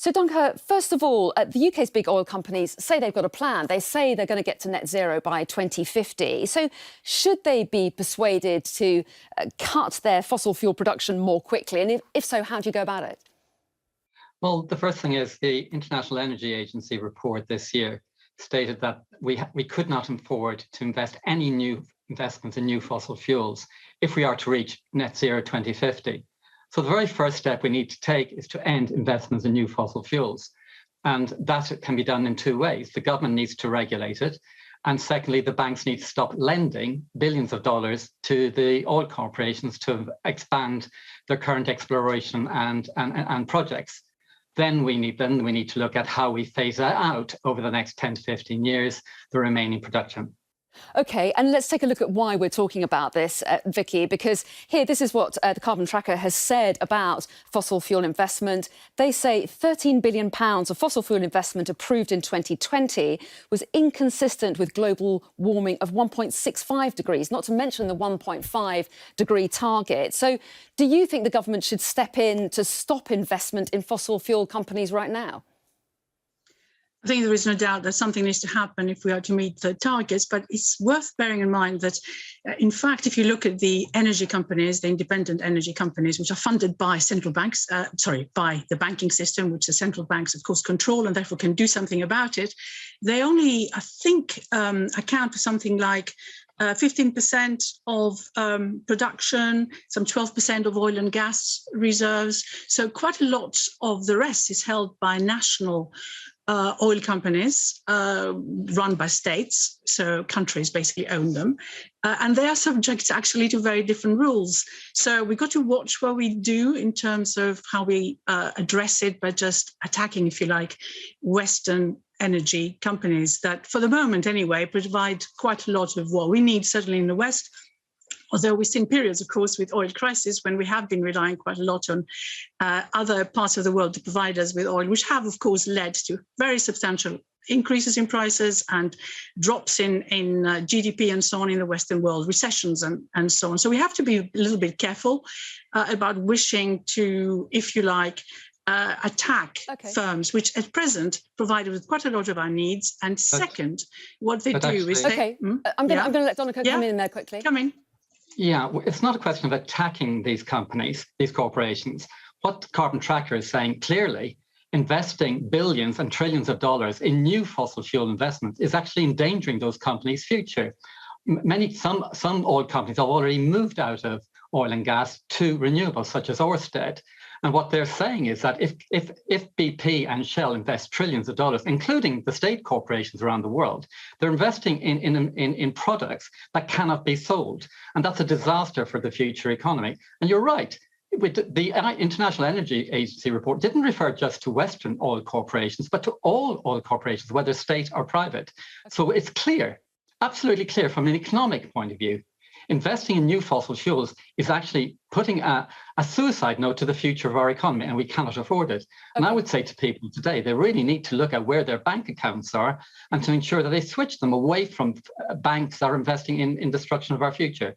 So, Duncan, first of all, the UK's big oil companies say they've got a plan. They say they're going to get to net zero by 2050. So should they be persuaded to cut their fossil fuel production more quickly? And if so, how do you go about it? Well, the first thing is the International Energy Agency report this year stated that we could not afford to invest any new investments in new fossil fuels if we are to reach net zero 2050. So the very first step we need to take is to end investments in new fossil fuels. And that can be done in two ways. The government needs to regulate it. And secondly, the banks need to stop lending billions of dollars to the oil corporations to expand their current exploration and projects. Then we need to look at how we phase out over the next 10 to 15 years the remaining production. OK, and let's take a look at why we're talking about this, Vicky, because here, this is what the Carbon Tracker has said about fossil fuel investment. They say £13 billion of fossil fuel investment approved in 2020 was inconsistent with global warming of 1.65 degrees, not to mention the 1.5 degree target. So do you think the government should step in to stop investment in fossil fuel companies right now? I think there is no doubt that something needs to happen if we are to meet the targets, but it's worth bearing in mind that, in fact, if you look at the energy companies, the independent energy companies, which are funded by central banks, by the banking system, which the central banks, of course, control and therefore can do something about it, they only, I think, account for something like 15% of production, some 12% of oil and gas reserves. So quite a lot of the rest is held by national oil companies run by states, so countries basically own them, and they are subject actually to very different rules. So we've got to watch what we do in terms of how we address it by just attacking, if you like, Western energy companies that, for the moment anyway, provide quite a lot of what we need, certainly in the West. Although we've seen periods, of course, with oil crisis when we have been relying quite a lot on other parts of the world to provide us with oil, which have, of course, led to very substantial increases in prices and drops in GDP and so on in the Western world, recessions and so on. So we have to be a little bit careful about wishing to, if you like, attack firms which at present provide us with quite a lot of our needs. And second, what they do is they... I'm going to let Donica come in there quickly. Come in. Yeah, it's not a question of attacking these companies, these corporations. What Carbon Tracker is saying clearly, investing billions and trillions of dollars in new fossil fuel investments is actually endangering those companies' future. Some oil companies have already moved out of oil and gas to renewables, such as Ørsted. And what they're saying is that if BP and Shell invest trillions of dollars, including the state corporations around the world, they're investing in products that cannot be sold. And that's a disaster for the future economy. And you're right. The International Energy Agency report didn't refer just to Western oil corporations, but to all oil corporations, whether state or private. So it's clear, absolutely clear from an economic point of view. Investing in new fossil fuels is actually putting a suicide note to the future of our economy, and we cannot afford it. And I would say to people today, they really need to look at where their bank accounts are and to ensure that they switch them away from banks that are investing in destruction of our future.